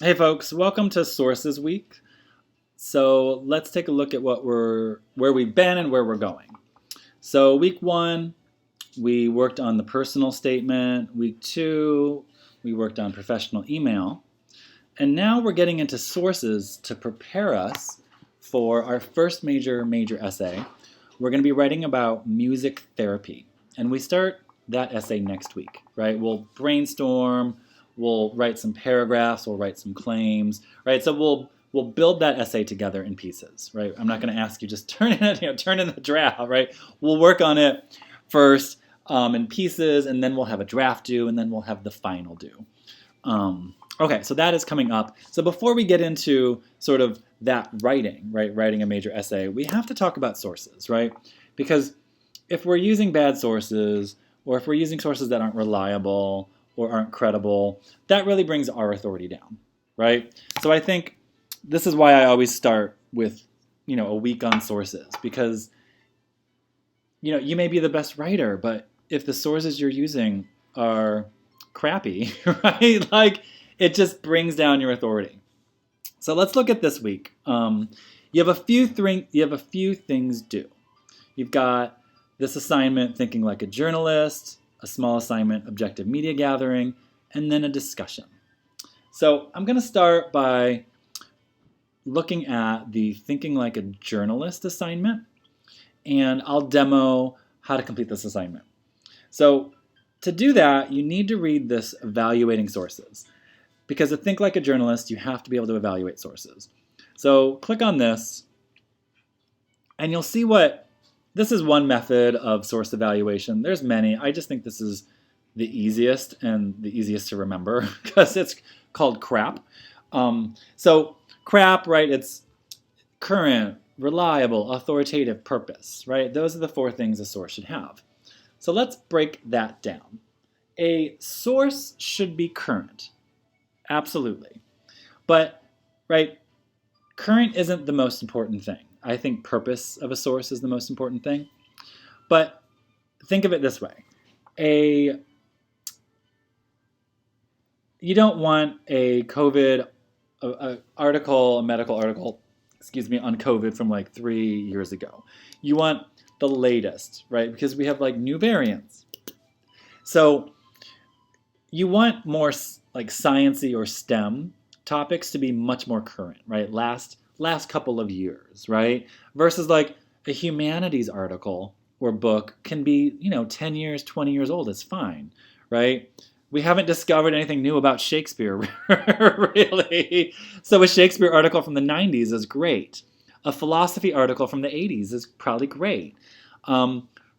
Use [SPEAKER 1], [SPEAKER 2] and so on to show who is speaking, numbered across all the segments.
[SPEAKER 1] Hey folks, welcome to Sources Week. So let's take a look at where we've been and where we're going. So week 1, we worked on the personal statement. Week 2, we worked on professional email. And now we're getting into sources to prepare us for our first major essay. We're going to be writing about music therapy. And we start that essay next week, right? We'll brainstorm, we'll write some paragraphs, we'll write some claims, right? So we'll build that essay together in pieces, right? I'm not going to ask you just turn in the draft, right? We'll work on it first in pieces, and then we'll have a draft due, and then we'll have the final due. Okay, so that is coming up. So before we get into sort of that writing, right, writing a major essay, we have to talk about sources, right? Because if we're using bad sources, or if we're using sources that aren't reliable or aren't credible, that really brings our authority down, right? So I think this is why I always start with, a week on sources, because, you may be the best writer, but if the sources you're using are crappy, right? Like it just brings down your authority. So let's look at this week. You have a few things due. You've got this assignment, thinking like a journalist, a small assignment, objective media gathering, and then a discussion. So I'm going to start by looking at the thinking like a journalist assignment, and I'll demo how to complete this assignment. So to do that, you need to read this evaluating sources. Because to think like a journalist, you have to be able to evaluate sources. So click on this, and you'll see this is one method of source evaluation. There's many. I just think this is the easiest and the easiest to remember because it's called CRAP. So CRAP, right, it's current, reliable, authoritative, purpose, right? Those are the 4 things a source should have. So let's break that down. A source should be current. Absolutely. But, right, current isn't the most important thing. I think purpose of a source is the most important thing. But think of it this way. You don't want a medical article, on COVID from like 3 years ago. You want the latest, right? Because we have like new variants. So you want more like sciencey or STEM topics to be much more current, right? Last couple of years, right? Versus like a humanities article or book can be, 10 years, 20 years old. It's fine, right? We haven't discovered anything new about Shakespeare, really. So a Shakespeare article from the 90s is great. A philosophy article from the 80s is probably great.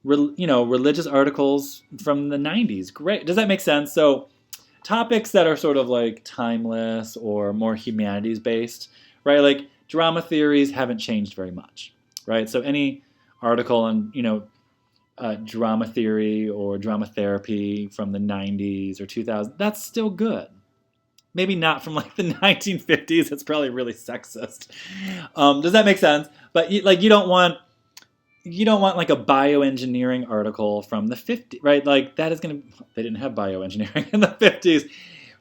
[SPEAKER 1] Religious articles from the 90s, great. Does that make sense? So topics that are sort of like timeless or more humanities based, right? Like drama theories haven't changed very much, right? So any article on, drama theory or drama therapy from the 90s or 2000s, that's still good. Maybe not from like the 1950s. It's probably really sexist. Does that make sense? But you don't want like a bioengineering article from the 50s, right? Like that is going to, they didn't have bioengineering in the 50s,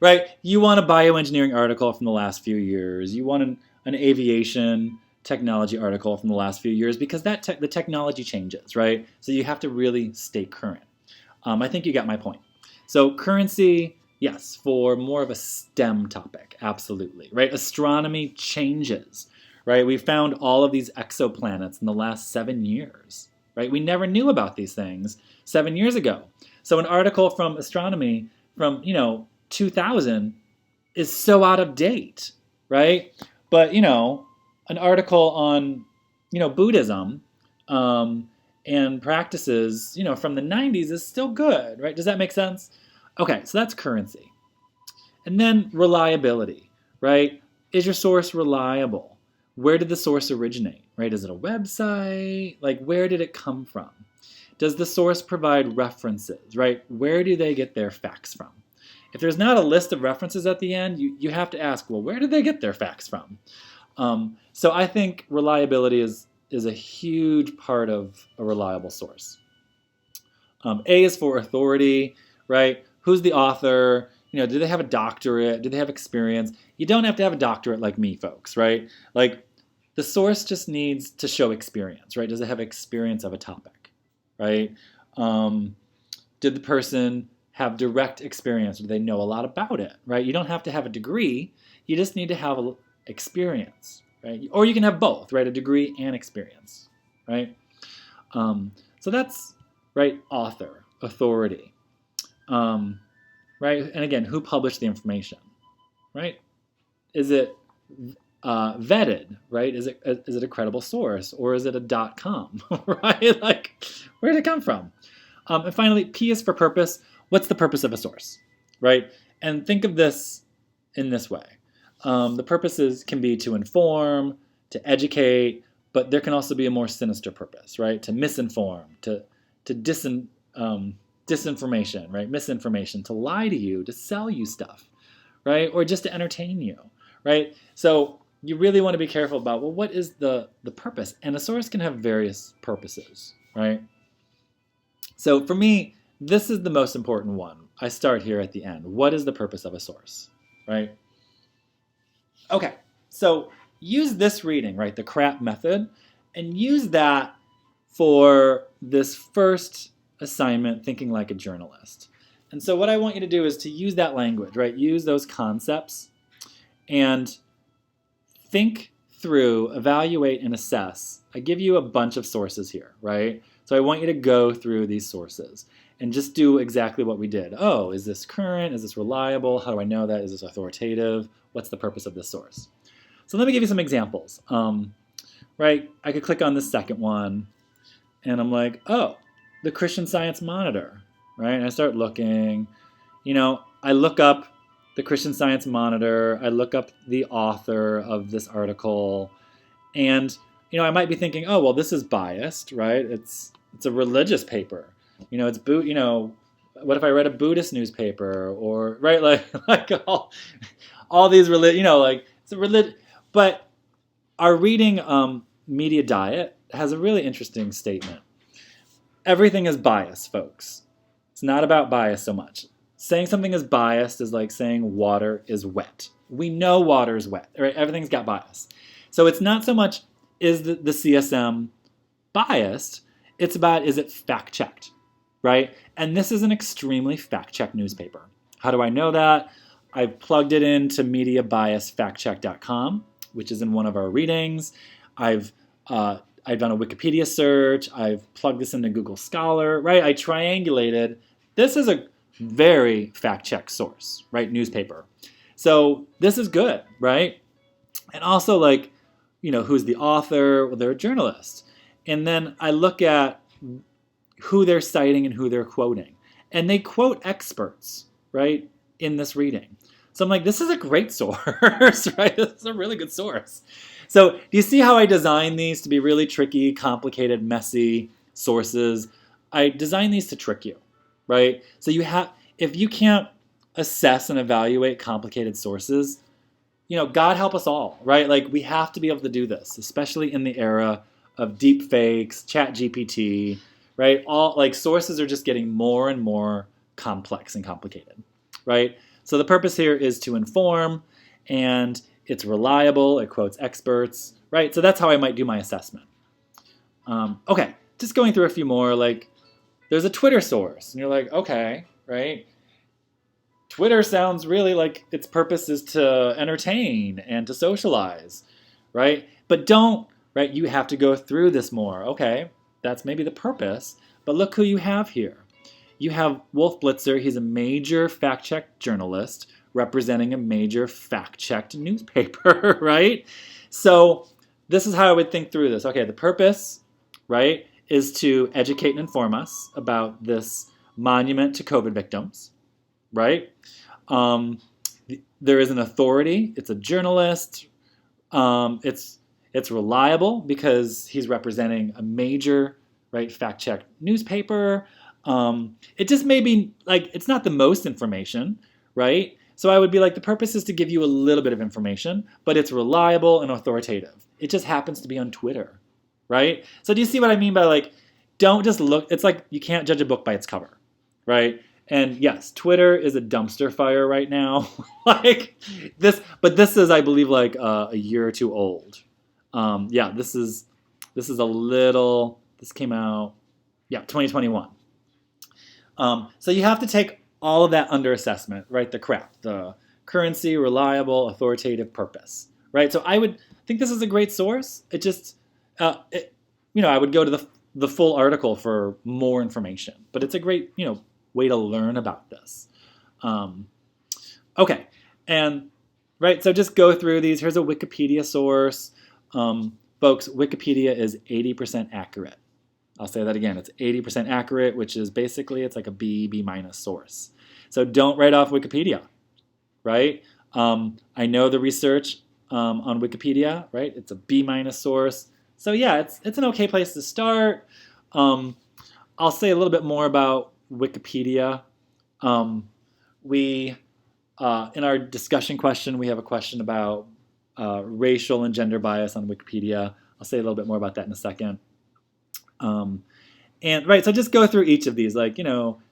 [SPEAKER 1] right? You want a bioengineering article from the last few years. You want an aviation technology article from the last few years because the technology changes, right? So you have to really stay current. I think you got my point. So currency, yes, for more of a STEM topic, absolutely, right? Astronomy changes, right? We found all of these exoplanets in the last 7 years, right? We never knew about these things 7 years ago. So an article from astronomy from, 2000 is so out of date, right? But, an article on, Buddhism and practices, from the 90s is still good, right? Does that make sense? Okay, so that's currency. And then reliability, right? Is your source reliable? Where did the source originate, right? Is it a website? Like, where did it come from? Does the source provide references, right? Where do they get their facts from? If there's not a list of references at the end, you have to ask, well, where did they get their facts from? So I think reliability is a huge part of a reliable source. A is for authority, right? Who's the author? do they have a doctorate? Do they have experience? You don't have to have a doctorate like me, folks, right? Like, the source just needs to show experience, right? Does it have experience of a topic, right? Did the person have direct experience? Do they know a lot about it, right? You don't have to have a degree. You just need to have experience, right? Or you can have both, right? A degree and experience, right? So that's, right, author, authority, right? And again, who published the information, right? Is it vetted, right? Is it a credible source, or is it a .com, right? Like, where did it come from? And finally, P is for purpose. What's the purpose of a source, right? And think of this in this way. The purposes can be to inform, to educate, but there can also be a more sinister purpose, right? To misinform, to disinformation, right? Misinformation, to lie to you, to sell you stuff, right? Or just to entertain you, right? So you really want to be careful about, well, what is the purpose? And a source can have various purposes, right? So for me, this is the most important one. I start here at the end. What is the purpose of a source, right? Okay, so use this reading, right, the CRAP method, and use that for this first assignment, thinking like a journalist. And so what I want you to do is to use that language, right? Use those concepts and think through, evaluate, and assess. I give you a bunch of sources here, right? So I want you to go through these sources and just do exactly what we did. Oh, is this current? Is this reliable? How do I know that? Is this authoritative? What's the purpose of this source? So let me give you some examples. Right, I could click on the second one, and I'm like, oh, the Christian Science Monitor, right? And I start looking. I look up the Christian Science Monitor. I look up the author of this article, and I might be thinking, oh, well, this is biased, right? It's a religious paper. It's what if I read a Buddhist newspaper, or right, like all these like it's a religion. But our reading media diet has a really interesting statement. Everything is biased, folks. It's not about bias so much. Saying something is biased is like saying water is wet. We know water is wet, right? Everything's got bias. So it's not so much is the CSM biased, it's about is it fact-checked, right? And this is an extremely fact-checked newspaper. How do I know that? I've plugged it into mediabiasfactcheck.com, which is in one of our readings. I've done a Wikipedia search. I've plugged this into Google Scholar, right? I triangulated. This is a very fact-checked source, right? Newspaper. So this is good, right? And also, like, who's the author? Well, they're a journalist. And then I look at who they're citing and who they're quoting. And they quote experts, right, in this reading. So I'm like, this is a great source, right? This is a really good source. So do you see how I designed these to be really tricky, complicated, messy sources? I designed these to trick you, right? So if you can't assess and evaluate complicated sources, God help us all, right? Like, we have to be able to do this, especially in the era of deep fakes, ChatGPT, right? All like sources are just getting more and more complex and complicated, right? So the purpose here is to inform, and it's reliable. It quotes experts, right? So that's how I might do my assessment. Okay, just going through a few more. Like, there's a Twitter source, and you're like, okay, right? Twitter sounds really like its purpose is to entertain and to socialize, right? But don't, right? You have to go through this more. Okay, that's maybe the purpose, but look who you have here. You have Wolf Blitzer. He's a major fact-check journalist representing a major fact-checked newspaper, right? So this is how I would think through this. Okay, the purpose, right, is to educate and inform us about this monument to COVID victims, right? There is an authority. It's a journalist. It's reliable because he's representing a major, right, fact-checked newspaper. It just may be like it's not the most information, right? So I would be like, the purpose is to give you a little bit of information, but it's reliable and authoritative. It just happens to be on Twitter, right? So do you see what I mean by, like, don't just look? It's like you can't judge a book by its cover, right? And yes, Twitter is a dumpster fire right now. Like but this is, I believe, like a year or two old. Yeah, this is a little. This came out, 2021. So you have to take all of that under assessment, right? The crap, the currency, reliable, authoritative, purpose, right? So I would think this is a great source. It just, I would go to the full article for more information, but it's a great, way to learn about this. Okay, and right, so just go through these. Here's a Wikipedia source. Folks, Wikipedia is 80% accurate. I'll say that again. It's 80% accurate, which is basically, it's like a B minus source. So don't write off Wikipedia, right? I know the research on Wikipedia, right? It's a B minus source. So yeah, it's an okay place to start. I'll say a little bit more about Wikipedia. We in our discussion question, we have a question about racial and gender bias on Wikipedia. I'll say a little bit more about that in a second. And right, so just go through each of these, like,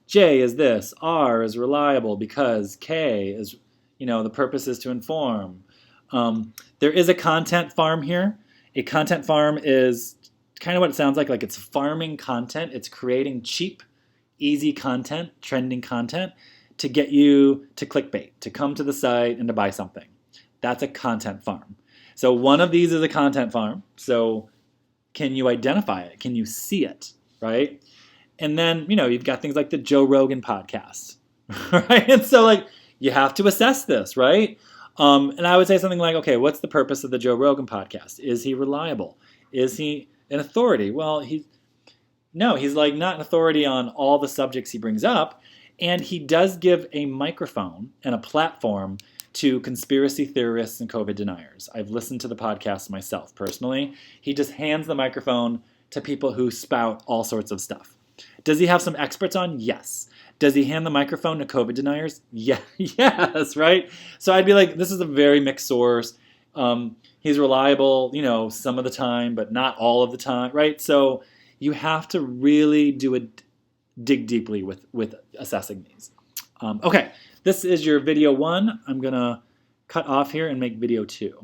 [SPEAKER 1] J is this, R is reliable because K is, the purpose is to inform. There is a content farm here. A content farm is kind of what it sounds like it's farming content. It's creating cheap, easy content, trending content to get you to clickbait, to come to the site and to buy something. That's a content farm. So one of these is a content farm. So can you identify it? Can you see it, right? And then, you've got things like the Joe Rogan podcast, right? And so, you have to assess this, right? And I would say something like, okay, what's the purpose of the Joe Rogan podcast? Is he reliable? Is he an authority? Well, he's not an authority on all the subjects he brings up. And he does give a microphone and a platform to conspiracy theorists and COVID deniers. I've listened to the podcast myself personally. He just hands the microphone to people who spout all sorts of stuff. Does he have some experts on? Yes. Does he hand the microphone to COVID deniers? Yeah, yes, right? So I'd be like, this is a very mixed source. He's reliable, some of the time, but not all of the time, right? So you have to really dig deeply with assessing these. Okay, this is your video 1. I'm going to cut off here and make video 2.